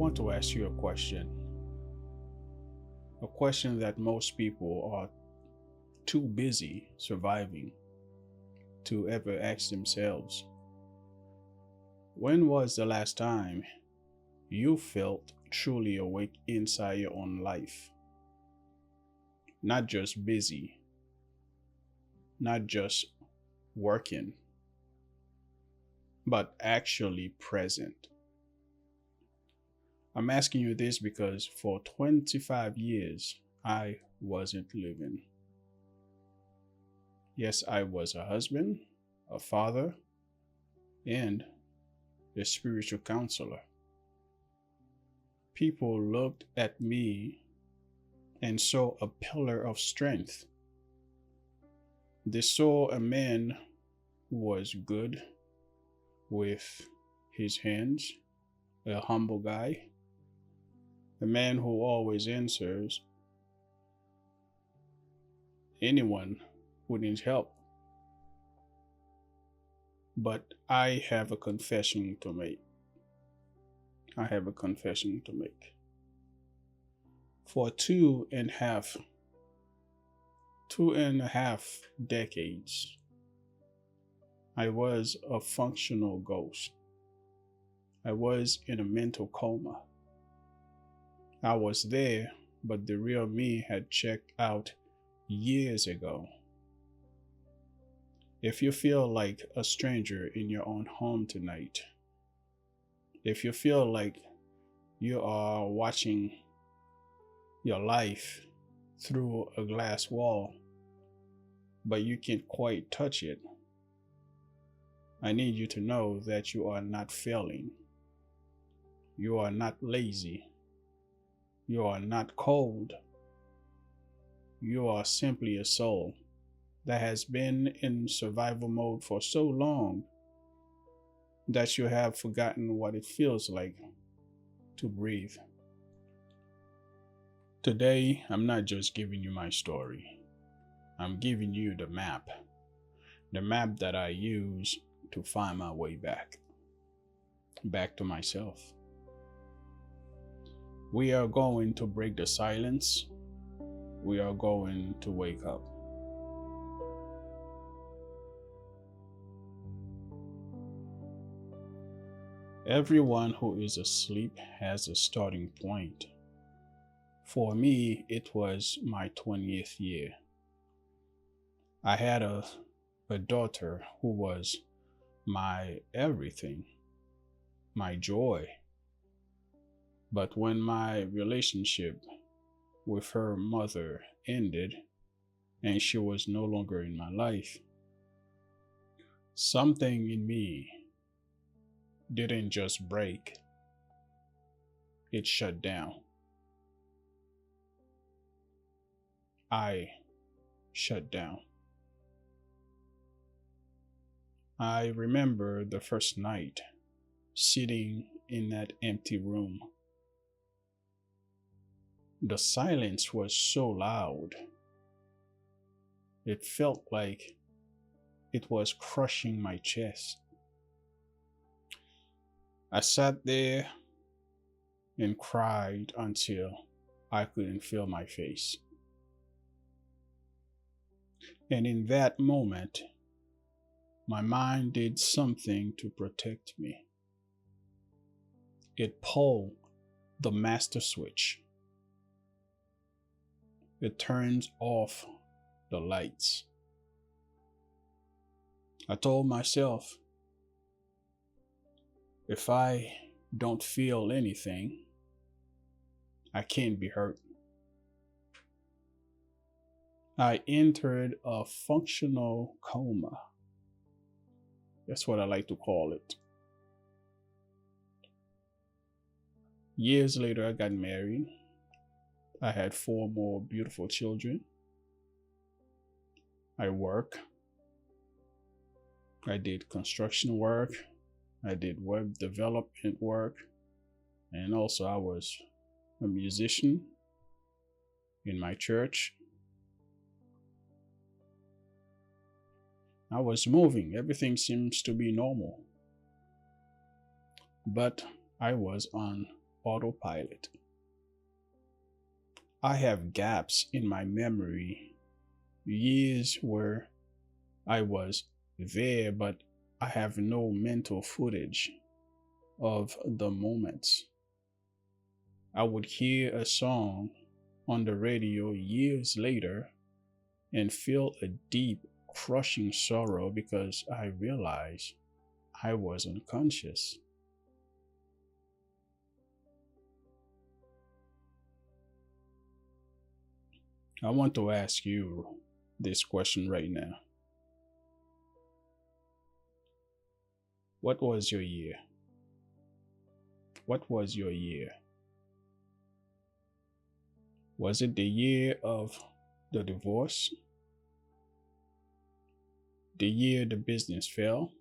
want to ask you a question that most people are too busy surviving to ever ask themselves. When was the last time you felt truly awake inside your own life? Not just busy, not just working, but actually present. I'm asking you this because for 25 years, I wasn't living. Yes, I was a husband, a father, and a spiritual counselor. People looked at me and saw a pillar of strength. They saw a man who was good with his hands, a humble guy, a man who always answers anyone who needs help. But I have a confession to make. I have a confession to make. For two and a half decades, I was a functional ghost. I was in a mental coma. I was there, but the real me had checked out years ago. If you feel like a stranger in your own home tonight, if you feel like you are watching your life through a glass wall, but you can't quite touch it, I need you to know that you are not failing. You are not lazy. You are not cold. You are simply a soul that has been in survival mode for so long that you have forgotten what it feels like to breathe. Today, I'm not just giving you my story. I'm giving you the map that I use to find my way back to myself. We are going to break the silence. We are going to wake up. Everyone who is asleep has a starting point. For me, it was my 20th year. I had a daughter who was my everything, my joy. But when my relationship with her mother ended and she was no longer in my life, something in me didn't just break, it shut down. I shut down. I remember the first night sitting in that empty room. The silence was so loud. It felt like it was crushing my chest. I sat there and cried until I couldn't feel my face. And in that moment, my mind did something to protect me. It pulled the master switch. It turns off the lights. I told myself, if I don't feel anything, I can't be hurt. I entered a functional coma. That's what I like to call it. Years later, I got married. I had 4 more beautiful children. I work. I did construction work. I did web development work. And also I was a musician in my church. I was moving. Everything seems to be normal. But I was on autopilot. I have gaps in my memory, years where I was there, but I have no mental footage of the moments. I would hear a song on the radio years later and feel a deep, crushing sorrow because I realized I was unconscious. I want to ask you this question right now. What was your year? What was your year? Was it the year of the divorce? The year the business fell?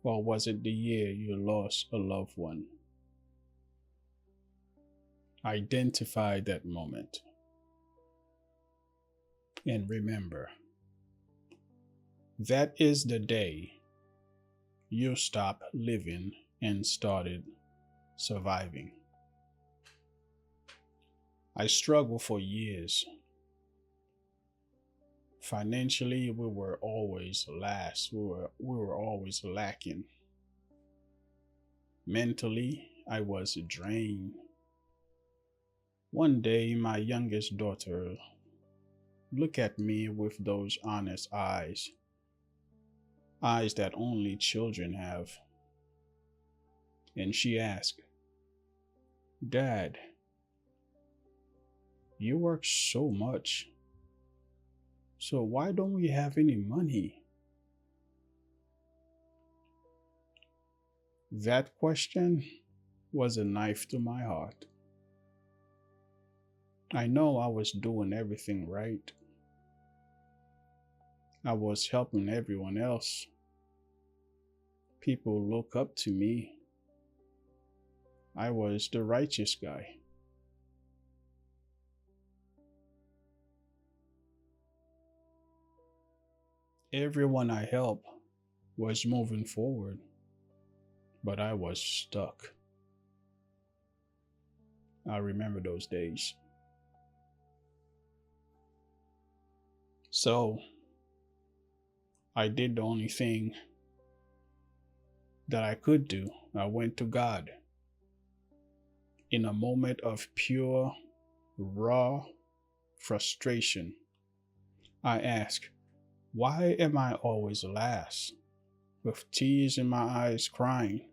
Or was it the year you lost a loved one? Identify that moment. And remember, that is the day you stopped living and started surviving. I struggled for years. Financially, we were always last. We were always lacking. Mentally, I was drained. One day, my youngest daughter looked at me with those honest eyes, eyes that only children have. And she asked, "Dad, you work so much. So why don't we have any money?" That question was a knife to my heart. I know I was doing everything right. I was helping everyone else. People look up to me. I was the righteous guy. Everyone I helped was moving forward, but I was stuck. I remember those days. So I did the only thing that I could do. I went to God in a moment of pure, raw frustration. I asked, "Why am I always last?" With tears in my eyes, crying.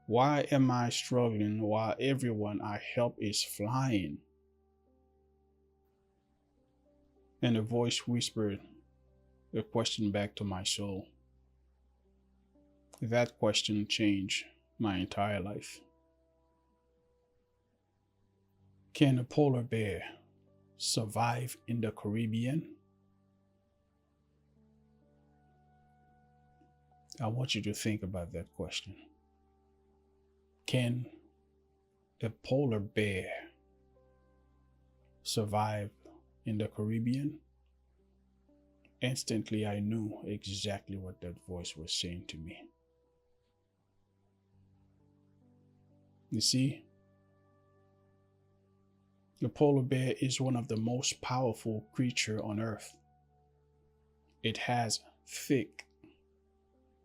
Why am I struggling while everyone I help is flying? And a voice whispered a question back to my soul. That question changed my entire life. Can a polar bear survive in the Caribbean? I want you to think about that question. Can a polar bear survive in the Caribbean? Instantly, I knew exactly what that voice was saying to me. You see, the polar bear is one of the most powerful creatures on Earth. It has thick,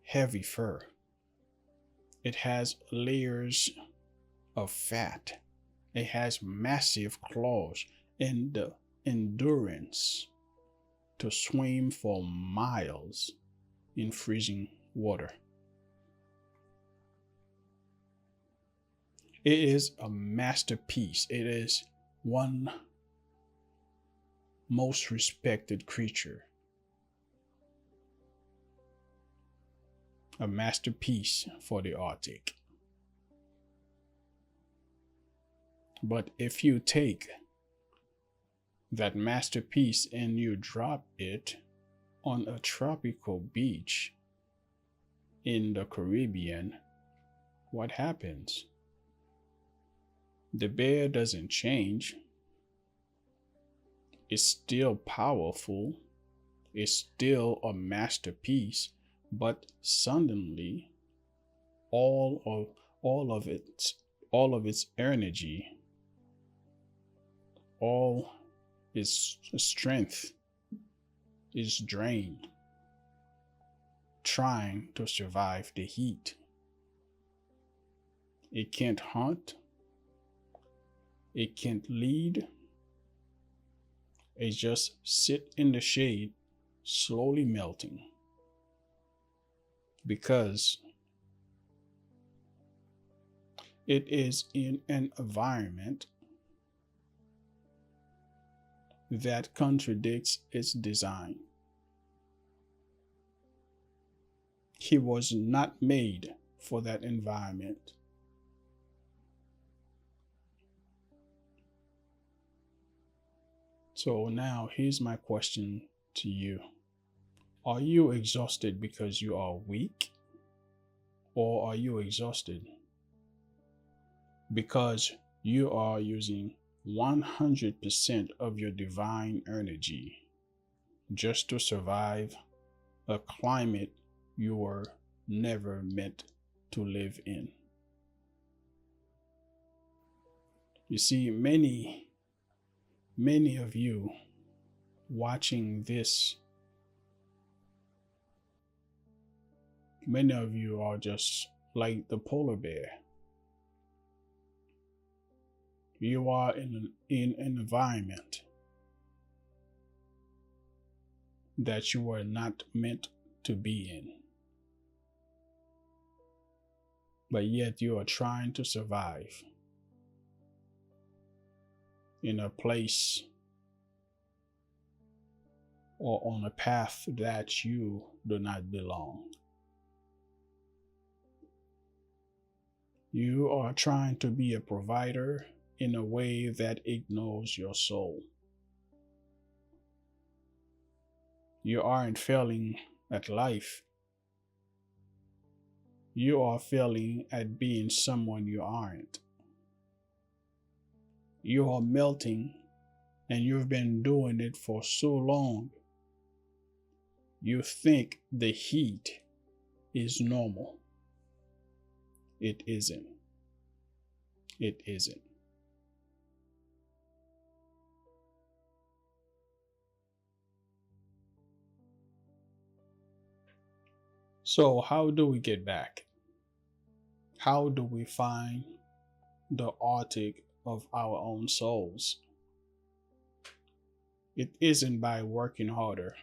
heavy fur. It has layers of fat. It has massive claws and the endurance to swim for miles in freezing water. It is a masterpiece. It is one most respected creature. A masterpiece for the Arctic. But if you take that masterpiece and you drop it on a tropical beach in the Caribbean, what happens? The bear doesn't change. It's still powerful. It's still a masterpiece, but suddenly all of its all of its energy, all its strength is drained trying to survive the heat. It can't hunt, it can't lead, it just sit in the shade, slowly melting. Because it is in an environment that contradicts its design. He was not made for that environment. So now here's my question to you. Are you exhausted because you are weak? Or are you exhausted because you are using 100% of your divine energy just to survive a climate you were never meant to live in? You see, many of you watching this, many of you are just like the polar bear. You are in an environment that you were not meant to be in. But yet you are trying to survive in a place or on a path that you do not belong. You are trying to be a provider in a way that ignores your soul. You aren't failing at life. You are failing at being someone you aren't. You are melting, and you've been doing it for so long. You think the heat is normal. It isn't. It isn't. So how do we get back? How do we find the Arctic of our own souls? It isn't by working harder.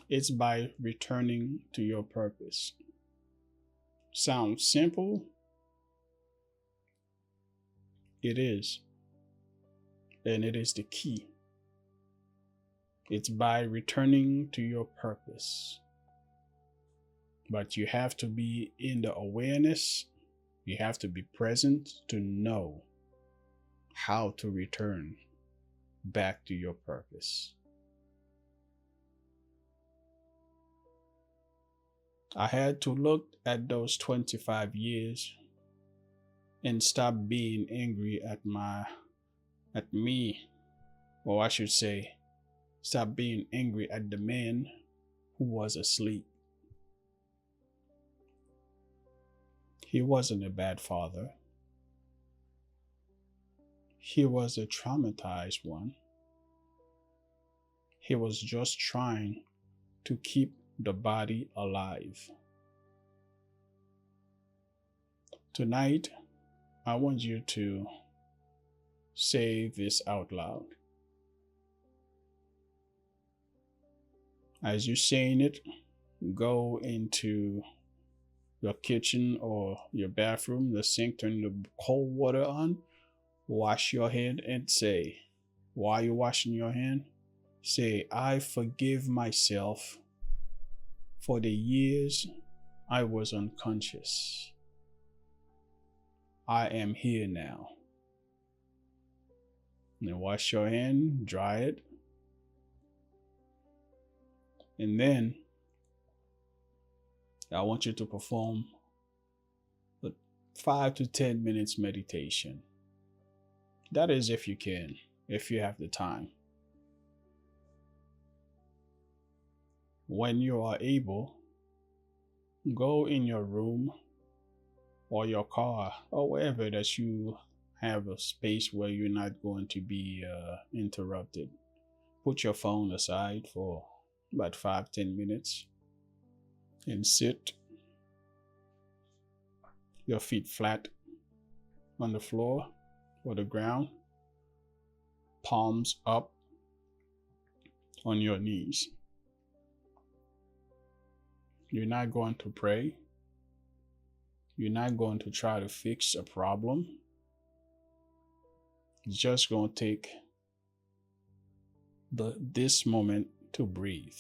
It's by returning to your purpose. Sounds simple? It is. And it is the key. It's by returning to your purpose. But you have to be in the awareness. You have to be present to know how to return back to your purpose. I had to look at those 25 years and stop being angry at me, or I should say, stop being angry at the man who was asleep. He wasn't a bad father. He was a traumatized one. He was just trying to keep the body alive. Tonight, I want you to say this out loud. As you're saying it, go into your kitchen or your bathroom, the sink, turn the cold water on, wash your hand and say, while you're washing your hand, say, I forgive myself for the years I was unconscious. I am here now. Then wash your hand, dry it, and then I want you to perform a 5 to 10 minutes meditation. That is if you can, if you have the time. When you are able, go in your room or your car or wherever that you have a space where you're not going to be interrupted. Put your phone aside for about 5-10 minutes and sit, your feet flat on the floor or the ground, palms up on your knees. You're not going to pray. You're not going to try to fix a problem. You're just going to take this moment to breathe.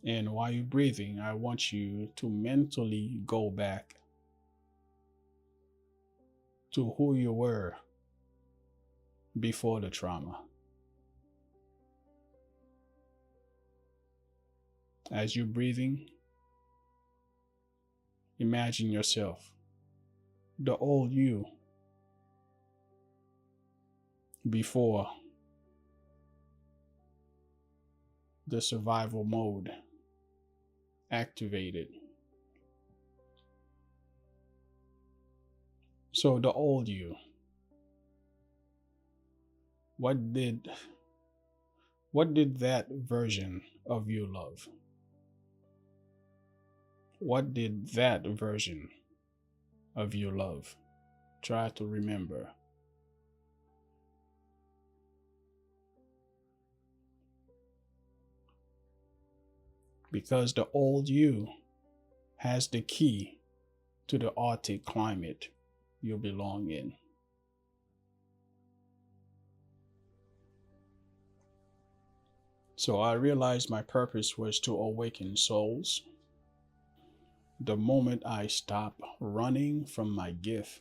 And while you're breathing, I want you to mentally go back to who you were before the trauma. As you're breathing, imagine yourself, the old you, before the survival mode activated. So the old you, what did that version of you love? What did that version of you love? Try to remember. Because the old you has the key to the Arctic climate you belong in. So I realized my purpose was to awaken souls. The moment I stop running from my gift,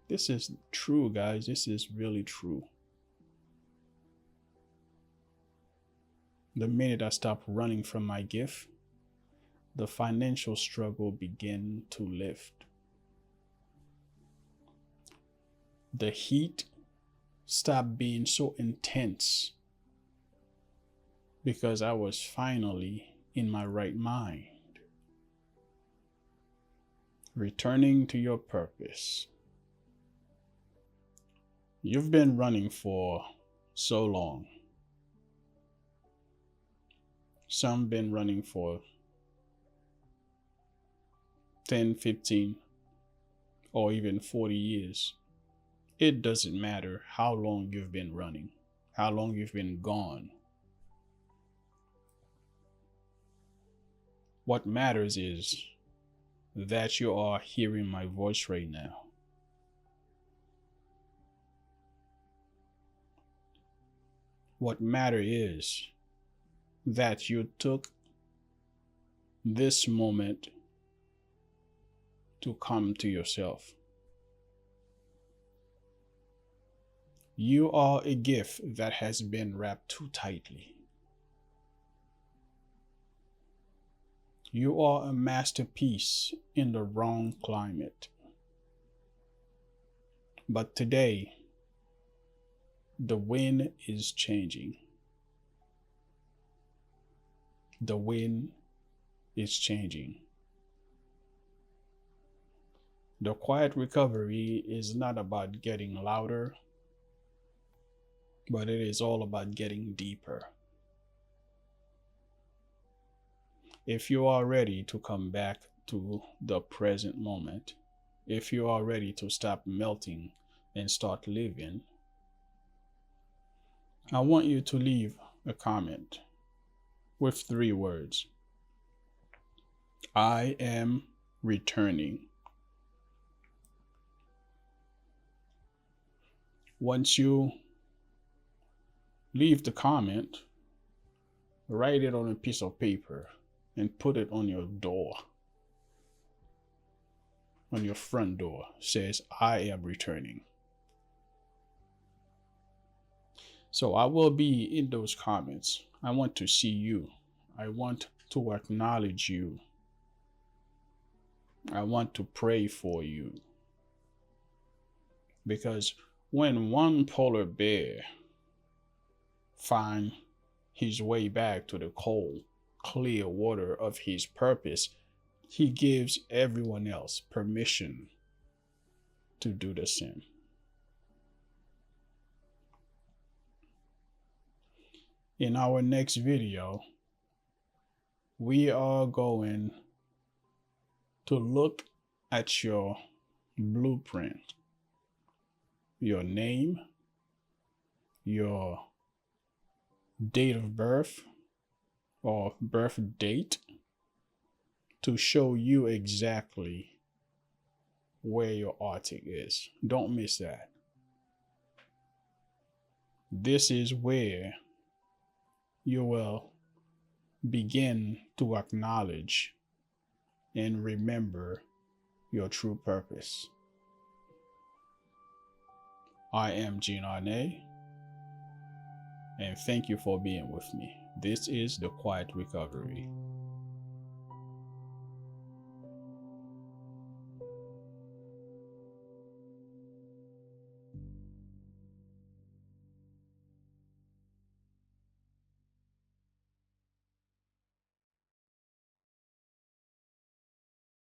this is true, guys. This is really true. The minute I stop running from my gift, the financial struggle began to lift. The heat stopped being so intense because I was finally in my right mind. Returning to your purpose. You've been running for so long. Some been running for 10, 15, or even 40 years. It doesn't matter how long you've been running, how long you've been gone. What matters is that you are hearing my voice right now. What matters is that you took this moment to come to yourself. You are a gift that has been wrapped too tightly. You are a masterpiece in the wrong climate. But today, the wind is changing. The wind is changing. The quiet recovery is not about getting louder, but it is all about getting deeper. If you are ready to come back to the present moment, if you are ready to stop melting and start living, I want you to leave a comment with 3 words. I am returning. Once you leave the comment, write it on a piece of paper and put it on your door, on your front door. It says, I am returning. So I will be in those comments. I want to see you. I want to acknowledge you. I want to pray for you. Because when one polar bear finds his way back to the cold, clear water of his purpose, He gives everyone else permission to do the same. In our next video, we are going to look at your blueprint, your name, your date of birth or birth date, to show you exactly where your Arctic is. Don't miss that. This is where you will begin to acknowledge and remember your true purpose. I am Arne, and thank you for being with me. This is the Quiet Recovery.